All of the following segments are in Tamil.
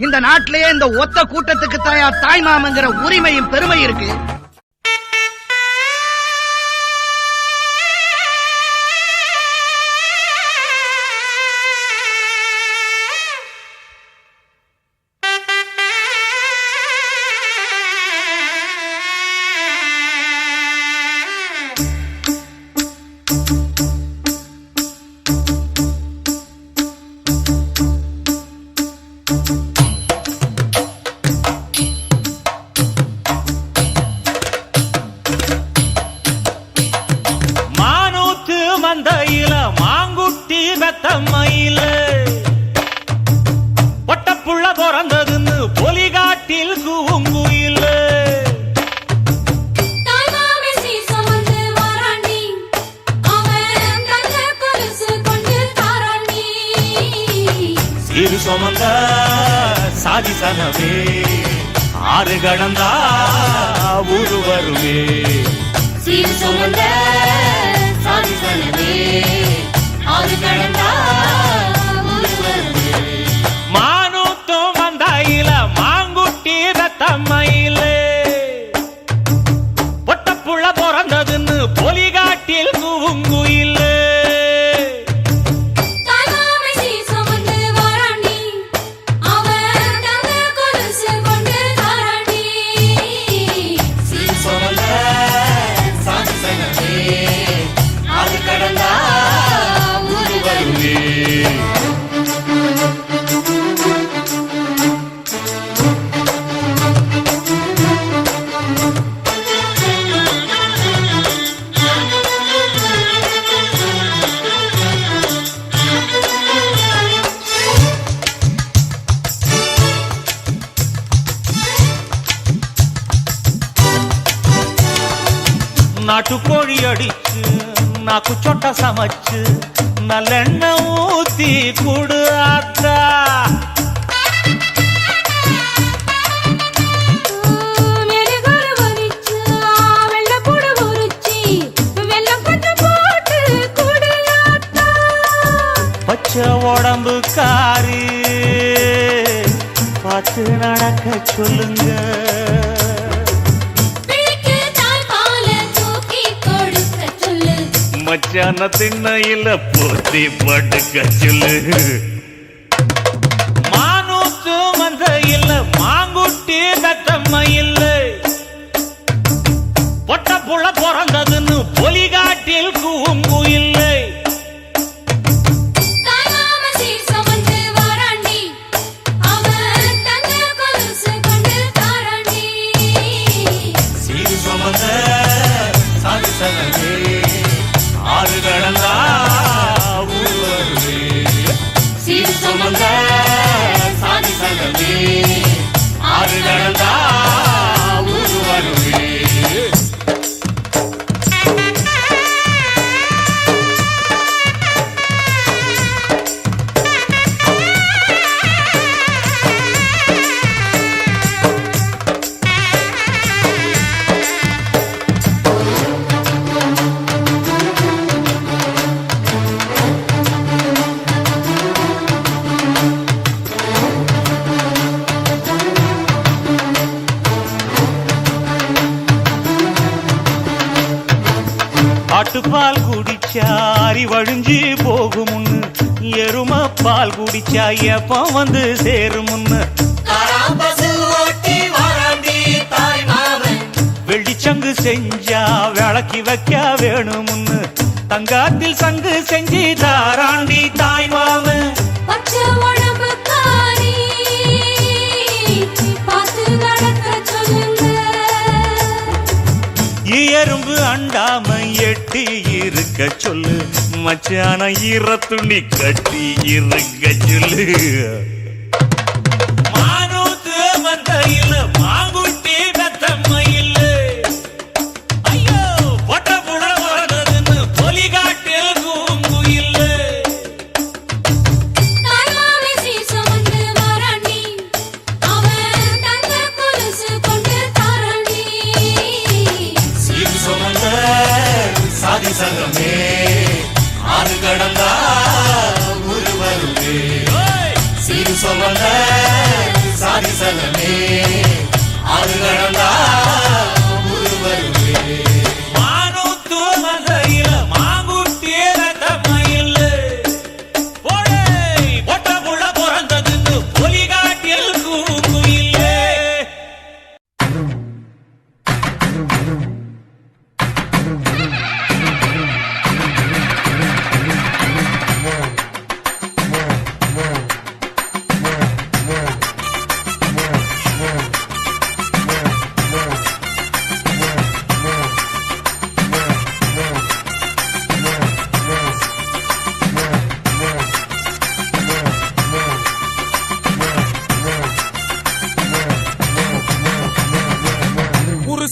இந்த நாட்டிலேயே இந்த ஒத்த கூட்டத்துக்கு தாயா தாய் மாமங்கிற உரிமையும் பெருமை இருக்கு. மந்தையில மாங்குட்டி பெத்தம்மையில பொட்டப்புள்ள பிறந்ததுன்னு பொலிகாட்டில் கூங்குயில சிறு சுமந்த சாதி சனவே ஆறு கடந்தா ஊரு வருவே சிறு சுமந்த சாதி சனவே ஆறு கடந்தா ஊரு வருவே மானூத்தும் மந்தையில மாங்குட்டி ரத்தம்மையில பொட்டப்புள்ள பிறந்ததுன்னு பொலிகாட்டில் கூங்குயில நாட்டுக்கோழி அடிச்சு நாக்கு சொட்ட சமைச்சு நல்லெண்ணெய் ஊத்தி குடு ஆத்தா பச்சை உடம்பு காரி பார்த்து நடக்க சொல்லுங்க மச்சான திண்ணையில போத்தி படுக்க சொல்லு மானூத்து மந்தையில மாங்குட்டி பெத்தம்மையில பொட்டப்புள்ள பிறந்ததுன்னு பொலிகாட்டில் கூங்குயில்லை ஆறு கடந்தா ஊரு வருவே சிறு சுமந்த சாதி சனவே ஆறு கடந்தா ஊரு வருவே ஆட்டுப்பால் குடிச்சா அறிவழிஞ்சு போகுமுன்னு எரும பால் குடிச்சா எப்ப வந்து சேருமுன்னு வெள்ளிச்சங்கு செஞ்சா விளக்கி வைக்க வேணுமுன்னு தங்காத்தில் சங்கு செஞ்சு தாராண்டி தாய் மாமன் எறும்பு அண்டாம எட்டி இருக்க சொல்லு மச்சான ஈர துணி கட்டி இருக்க சொல்லு மானூத்து மந்தையில மாங்குட்டி பெத்தம்மையில ஐயோ பொட்டப்புள்ள பிறந்ததுன்னு பொலிகாட்டில் கூங்குயில்ல சாதி சங்கமே ஆறு கடந்தா ஊரு வருவே சிறு சுமந்த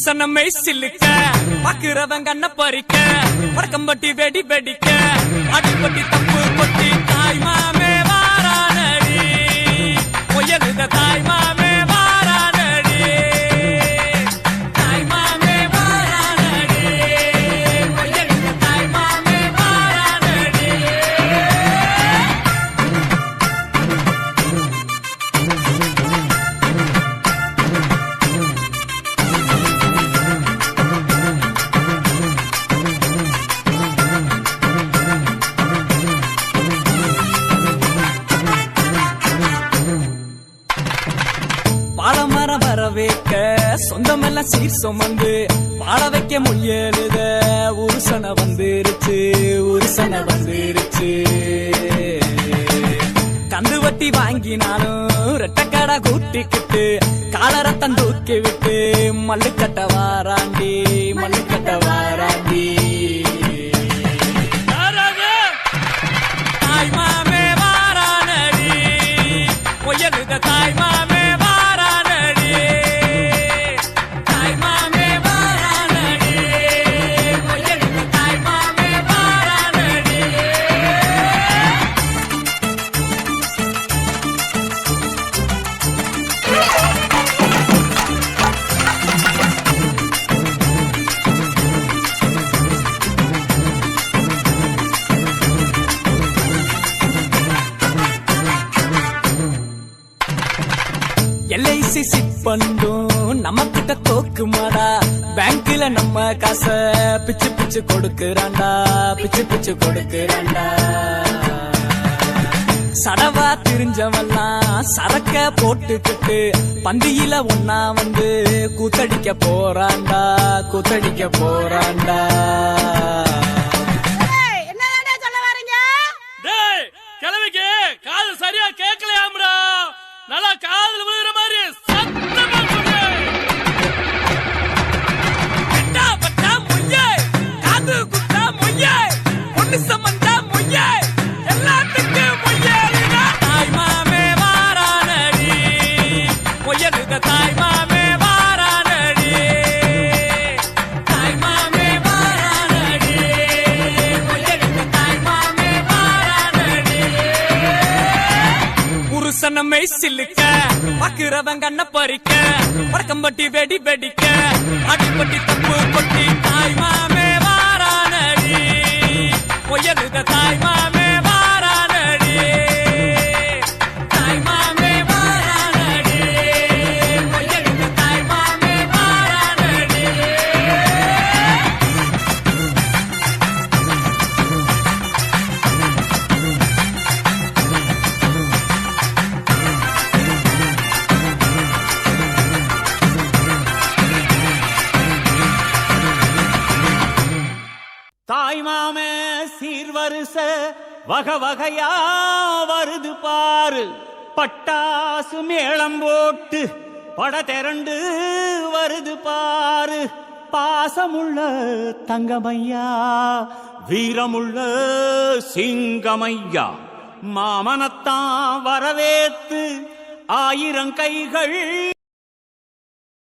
புருஷனம்மை சில்லுக்க பாக்குறவன் கண்ண பறிக்க வடக்கம்பட்டி வெடி வெடிக்க அடிப்பட்டி தப்பு கொட்டி தாய் மாமே வாரானடி முயலுத தாய் மாமே வாரானடி தாய் மாமே வாரானடி முயலுத தாய் மாமே வாரானடி பாலமரம் வர வைக்க சொந்தமெல்லாம் சீர் சுமந்து வாழ வைக்க முயலுத உருசன வந்துருச்சு உருசன வந்துருச்சு கந்து வட்டி வாங்கினாலும் ரெட்டக்கடை கூட்டிக்கிட்டு காலரத்தம் தூக்கி விட்டு மல்லுக்கட்ட வாராண்டி மல்லுக்கட்ட வாராண்டி தாய் மாமே வாரானடி முயலுத தாய் மாமே வாரானடி தாய் மாமே வாரானடி முயலுத தாய் மாமே வாரானடி எல்ஐசி சிட் பண்ணும் நம்ம கிட்ட தோக்குமாடா பேங்க்ல நம்ம காசை பிச்சு பிச்சு கொடுக்கறான்டா பிச்சு பிச்சு கொடுக்கறான்டா சடவா திரிஞ்சவெல்லாம் சரக்க போட்டுக்கிட்டு பந்தியில ஒன்னா வந்து கூத்தடிக்க போறான்டா கூத்தடிக்க போறான்டா டேய் கிழவிக்கு காது சரியா கேட்கலையாம்டா நல்லா காதுல விழுற மாதிரி சத்தமா சொல்லு பெட்டா பட்டா மொய்யே காது குத்தா மொய்யே பொண்ணு சம்பந்தா மொய்யே எல்லாத்துக்கு மொய்யேடா தாய் மாமே வாரானடி மொய்யலுத தாய் மாமே வாரானடி தாய் மாமே வாரானடி மொய்யலுத தாய் மாமே வாரானடி புருஷனம்மை சில்லுக்க பாக்குறவன் கண்ண பறிக்க வடக்கம்பட்டி வெடி வெடிக்க அடிப்பட்டி தப்பு கொட்டி தாய் மாமே வாரானடி முயலுத தாய் மாமே வாரானடி தாய் மாமே வாரானடி முயலுத தாய் மாமே வாரானடி தாய் மாமே சீர்வரிச வகை வகையா வருது பாரு பட்டாசு மேளம் போட்டு பட திரண்டு வருது பாரு பாசமுள்ள தங்கமையா வீரமுள்ள சிங்கமையா மாமனத்தான் வரவேத்து ஆயிரம் கைகள்